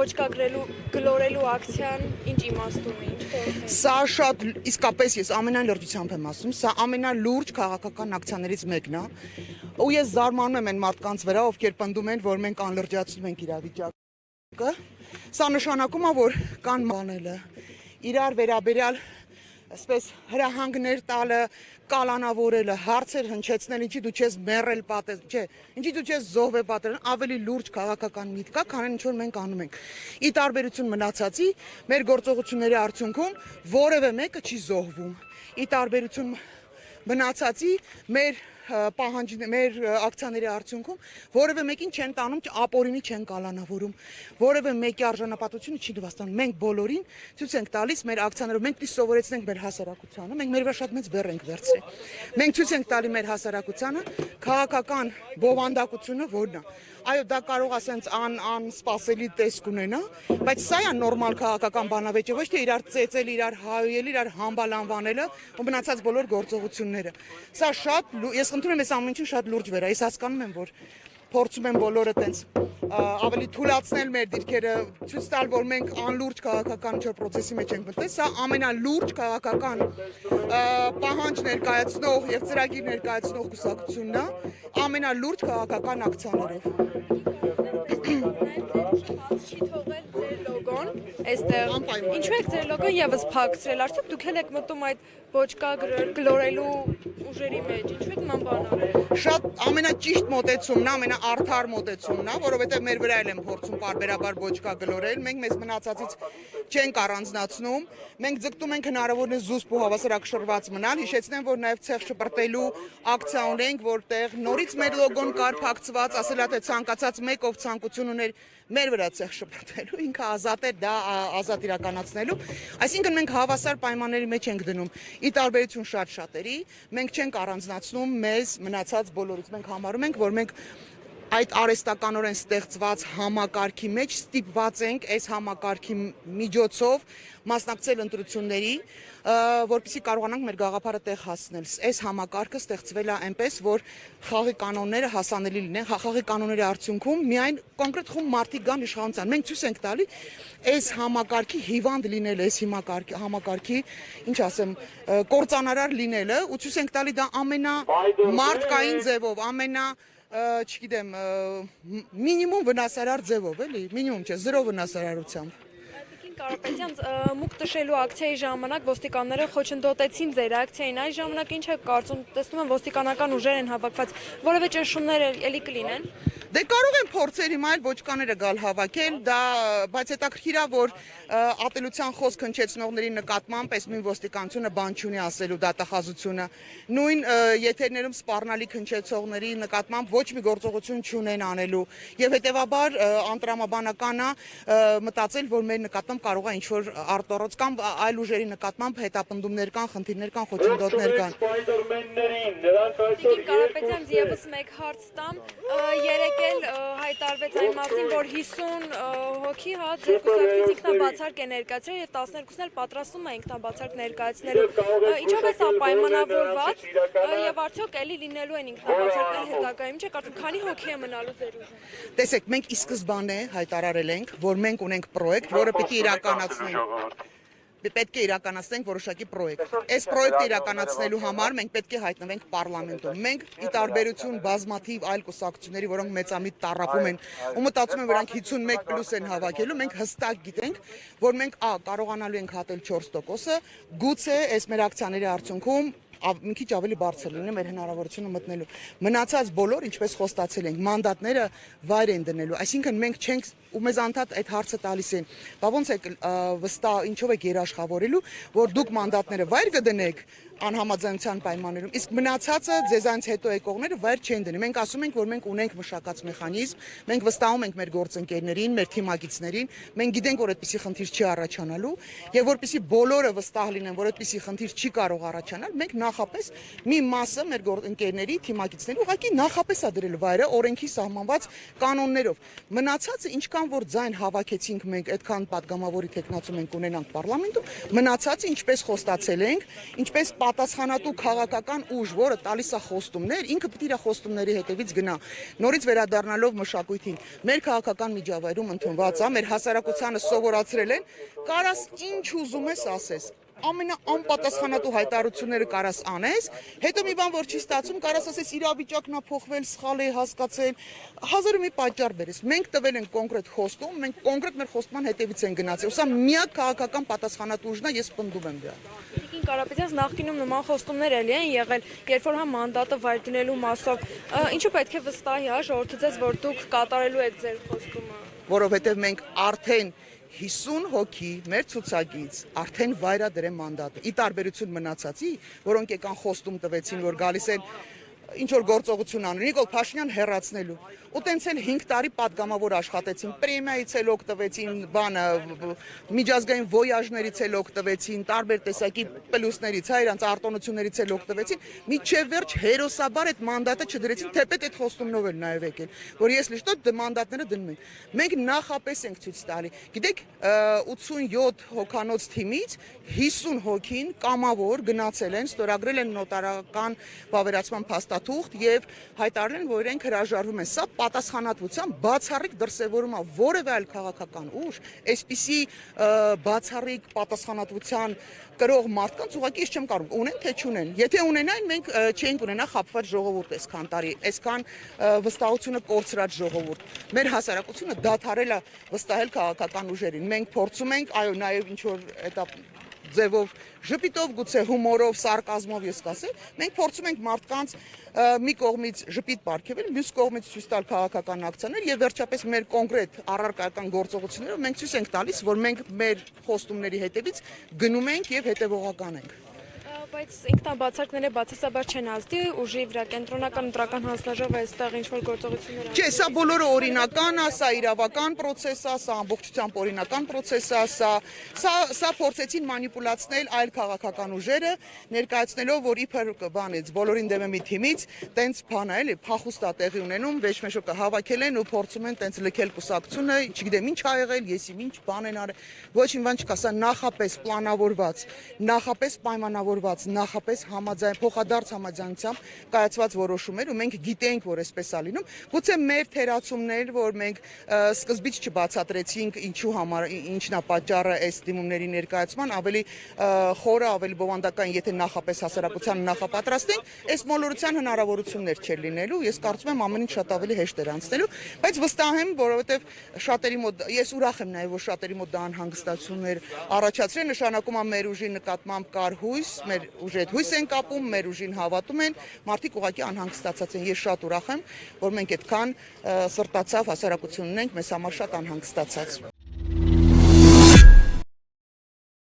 ոչ կա գլորելու ակցիան ինչ իմաստ ունի, ինչ խորհուրդ։ Սա շատ իսկապես ես ամենայն լրջությամբ եմ ասում, սա ամենալուրջ քաղաքական ակցիաներից մեկն է, ու ես զարմանում եմ այն մարդկանց վրա, ովքեր պնդում են, որ մենք անլրջացնում ենք իրավիճակը։ Սա նշանակում է, որ կան մանելը, իրար վերաբերյալ այսպես հրահանգներ տալը, կալանավորելը, հարցեր հնչեցնել, ինչի դու չես մեռել պատել, չէ, ինչի դու չես զոհվել պատել, ավելի լուրջ քաղաքական միտք կա, քան ինչ որ մենք անում ենք։ Ի տարբերություն մնացածի, մեր գործողությունների արդյունքում որևէ մեկը չի զոհվում։ Ի տարբերություն մնացածի, մեր ակցիաների արդյունքում որևէ մեկին չեն տանում, ապօրինի չեն կալանավորում, որևէ մեկի արժանապատվությունը չի նվաստանում։ Մենք բոլորին ցույց ենք տալիս մեր ակցիաներով, մենք պիտի սովորեցնենք մեր հասարակությանը, մենք մեր վրա շատ մեծ բեռ ենք վերցրել։ Մենք ցույց ենք տալի մեր հասարակությանը քաղաքական բովանդակությունը որն է։ Այո, դա կարող է ասենց անսպասելի տեսք ունենա, բայց սա է նորմալ քաղաքական բանավեճը, ոչ թե իրար ծեծել, իրար հայել, իրար համբալ անվանելը ու մնացած բոլոր գործողությունները։ Սա շատ, ես խնդրում եմ այս ամեն ինչին շատ լուրջ վերա, ես հասկանում եմ, որ փորձում են բոլորը տենց ավելի թույլատնել մեր դիրքերը, ցույց տալ, որ մենք անլուրջ քաղաքական process-ի մեջ ենք մտնել, սա ամենալուրջ քաղաքական պահանջ ներկայացնող եւ ծրագիր ներկայացնող կուսակցությունն է, ամենալուրջ քաղաքական ակցիաներով։ Այստեղ ինչու եք ձեր լոգոն եւս փակցրել, արդյոք դուք եք մտնում այդ ոչ կա գլորելու ուժերի մեջ, ինչու եք նման բան արել։ Շատ ամենաճիշտ մոտեցումն է, ամենաարդար մոտեցումն է, որովհետեւ մեր վրա են փորձում պարբերաբար ոչ կա գլորել, մենք մեզ մնացածից չենք առանձնացնում, մենք ձգտում ենք հնարավորինս զուսպ ու հավասարակշռված մնալ, հիշեցնեմ, որ նաեւ ցեղ շպրտելու ակցիա ունենք, որտեղ նորից մեր լոգոն կար փակցված, ասելա թե ցանկացած մեկ ով ցանկություն ուներ մեր վրա ցեղ շպրտելու, ինքը ազատ է դա ազատ իրականացնելու, այսինքն մենք հավասար պայմանների մեջ ենք դնում։ Ի տարբերություն շատերի, մենք չենք առանձնացնում մեզ մնացած բոլորից, մենք համարում ենք, որ մենք այդ արհեստականորեն ստեղծված համակարգի մեջ ստիպված ենք այս համակարգի միջոցով մասնակցել ընտրությունների, որպեսզի կարողանանք մեր գաղափարը տեղ հասցնել։ Այս համակարգը ստեղծվել է այնպես, որ խաղի կանոնները հասանելի լինեն, խաղի կանոնների արդյունքում միայն կոնկրետ խումբ մարդիկ գան իշխանության։ Մենք ցույց ենք տալի այս համակարգի հիվանդ լինելը, այս համակարգի, ինչ ասեմ, կործանարար լինելը, ու ցույց ենք տալի դա ամենամարտկային ձևով, չգիտեմ, մինիմում վնասարար ձևով, էլի, մինիմում չէ, 0 վնասարարությամբ։ Կարապետյան, մուկ տշելու ակցիայի ժամանակ ոստիկանները խոչընդոտեցին ձեր ակցիային, այս ժամանակ ինչ եք կարծում, տեսնում եմ ոստիկանական ուժեր են հավաքված, որևէ ճնշումներ էլի կլինեն։ Դե կարող են փորձեր հիմա էլ ոչկաները գալ հավաքել, բայց հետաքրքիր է, որ ատելության խոսք հնչեցնողների նկատմամբ այս նույն ոստիկանությունը բան չունի ասելու դատախազությունը, նույն եթերներում սպառնալիք հնչեցողների նկատմամբ ոչ մի գործողություն չունեն անելու, եւ հետեւաբար անտրամաբանական է մտածել, որ մեր նկատմամբ կարող է ինչ-որ արտորոց կամ այլ ուժերի նկատմամբ հետապնդումներ կան, խնդիրներ կան, խոչընդոտներ կան։ Կարապետյան, եւս մեկ հարց տամ, երեք հայտարվեց այն մասին, որ 50 հոգի ձեր կուսակցից ինքնաբացարկ է ներկայացրել եւ 12-ն էլ պատրաստում է ինքնաբացարկ ներկայացնելու։ Ինչով է սա պայմանավորված եւ արդյոք էլի լինելու են ինքնաբացարկներ հետագայում, չէ՞ կարծում քանի հոգի է մնալու ձեր ուժը։ Տեսեք, մենք ի սկզբանե հայտարարել ենք, որ մենք ունենք պրոյեկտ, որը պիտի իրականացնենք։ Պետք է իրականացնենք որոշակի պրոյեկտ։ Այս պրոյեկտը իրականացնելու համար մենք պետք է հայտնվենք պարլամենտում։ Մենք ի տարբերություն բազմաթիվ այլ կուսակցությունների, որոնք մեծամիտ տառապում են ու մտածում են, որ նրանք 51+ են հավաքելու, մենք հստակ գիտենք, որ մենք կարողանալու ենք հատել 4%-ը, գուցե այս մեր ակցիաների արդյունքում մի քիչ ավելի բարձր լինի մեր հնարավորությունը մտնելու։ Մնացած բոլոր, ինչպես խոստացել ենք, մանդատները վայր են դնելու, այսինքն մենք չենք ու մեզ անդադ այդ հարցը տալիս են, բա ոնց եք վստահ ինչով եք երաշխավորելու, որ դուք մանդատները վայր կդնեք անհամաձայնության պայմաններում, իսկ մնացածը ձեզանից հետո եկողները վայր չեն դնի։ Մենք ասում ենք, որ մենք ունենք մշակած մեխանիզմ, մենք վստահում ենք մեր գործընկերներին, մեր թիմակիցներին, մենք գիտենք, որ այդպիսի խնդիր չի առաջանալու, եւ որպեսզի բոլորը վստահ լինեն, որ այդպիսի խնդիր չի կարող առաջանալ, մենք նախապես մի մասը մեր գործընկերների, թիմակիցների ուղղակի նախապես է դրել վայրը օրենքի սահմանված կանոններով։ Մնացածը ինչքան Այդքան որ ձայն հավաքեցինք մենք, այդքան падգամավորի տեխնացում ենք ունենանք պարլամենտում, մնացածը ինչպես խոստացել ենք, ինչպես պատասխանատու քաղաքական ուժ, որը տալիս է խոստումներ, ինքը պետք է իր խոստումների հետևից գնա։ Նորից վերադառնալով մշակույթին, մեր քաղաքական միջավայրում ընդունված է, մեր հասարակությանը սովորացրել են, կարաս ինչ ուզում ես ասես։ Ամենաանպատասխանատու հայտարարությունները կարաս անես, հետո մի բան որ չի ստացում, կարաս ասես իրավիճակն է փոխվել, սխալ է հասկացել, հազար ու մի պատճառ բերես։ Մենք տվել ենք կոնկրետ խոստում, մենք կոնկրետ մեր խոստման հետևից են գնացել։ Սա միակ քաղաքական պատասխանատու ուժն է, ես պնդում եմ դրա։ Տիկին Կարապետյանց նախկինում նման խոստումներ էլի են եղել, երբ որ հա մանդատը վայր դնելու մասով, ինչու պետք է վստահի հա ժողովուրդը ձեզ, որ դուք կատարելու եք ձեր խոստումը։ Որովհետև մենք արդեն 50 հոգի մեր ցուցակից արդեն վայր դրեն մանդատը։ Ի տարբերություն մնացածի, որոնք եկան խոստում տվեցին, որ գալիս են ինչ որ գործողություն անել, Նիկոլ Փաշինյան հեռացնելու։ Ու տենց էլ 5 տարի падգամավոր աշխատեցին, պրեմիայից էլ օգտվեցին, բանը միջազգային վոյաժներից էլ օգտվեցին, տարբեր տեսակի պլյուսներից, հա, իրանց արտոնություններից էլ օգտվեցին, միջև վերջ հերոսաբար այդ մանդատը չդրեցին, թեպետ այդ խոստումնով էլ նաև եկել, որ ես լիշտոտ մանդատները դնում ենք։ Մենք նախապես ենք ցույց տալի։ Գիտեք, 87 հոգանոց թիմից 50 հոգին կամավոր գնացել են, ստորագրել են նոտարական վավերացման փաստաթուղթ եւ հայտարարել են, որ իրենք հրաժարվում են։ Սա պատասխանատվության բացառիկ դրսևորում է, որևէ այլ քաղաքական ուժ այսպիսի բացառիկ պատասխանատվության կրող մարդկանց ուղղակի ես չեմ կարող ունեն թե չունեն։ Եթե ունենային, մենք չենք ունենա խաբված ժողովուրդ այսքան տարի, այսքան վստահությունը կորցրած ժողովուրդ։ Մեր հասարակությունը դադարել է վստահել քաղաքական ուժերին։ Մենք փորձում ենք, այո, նաև ինչ որ этап ձևով ժպիտով, գուցե հումորով, սարկազմով ես կասեմ, մենք փորձում ենք մարդկանց մի կողմից ժպիտ պարգևել, մյուս կողմից ցույց տալ քաղաքական ակցիաներ եւ վերջապես մեր կոնկրետ առարկայական գործողություններով մենք ցույց ենք տալիս, որ մենք մեր խոստումների հետևից գնում ենք եւ հետեւողական ենք։ Բայց ինքնաբացարկները բացասաբար չեն ազդի, ուժի վրա կենտրոնական ընտրական հանձնաժողովը այստեղ ինչ որ գործողություններ Չէ, սա բոլորը օրինական է, սա իրավական process է, սա ամբողջությամբ օրինական process է, սա փորձեցին մանիպուլացնել այլ քաղաքական ուժերը, ներկայացնելով, որ իբր բանից բոլորին դեմ է մի թիմից, տենց բան է, էլի, փախուստ է տեղի ունենում, վեճմեշոկը հավաքել են ու փորձում են տենց լքել կուսակցությունը, չգիտեմ ինչ ա եղել, եսի ինչ բան են արել, ոչ մի բան չկա, սա նախապես պլանավորված, նախապես պայմանավորված նախապես փոխադարձ համաձայնությամբ կայացված որոշումներ ու մենք գիտենք, որ այսպես է լինում։ Գուցե մեր թերացումներ, որ մենք սկզբից չբացատրեցինք ինչու համար, ինչն է պատճառը այս դիմումների ներկայացման, ավելի խորը, ավելի բովանդական, եթե նախապես հասարակությանը նախապատրաստենք, այս մոլորության հնարավորություններ չէր լինելու։ Ես կարծում եմ ամեն ինչ շատ ավելի հեշտ էր անցնելու, բայց վստահ եմ, որովհետև շատերի մոտ ես ուրախ եմ նաև, որ շատերի մոտ դա անհանգստություններ առաջացրել, նշանակում է մեր ուժի նկատմամբ կար հույս, մեր ուժի հետ հույս են կապում, մեր ուժին հավատում են, մարդիկ ուղղակի անհանգստացած են։ Ես շատ ուրախ եմ, որ մենք այդքան սրտացավ հասարակություն ունենք, մեզ համար շատ անհանգստացած։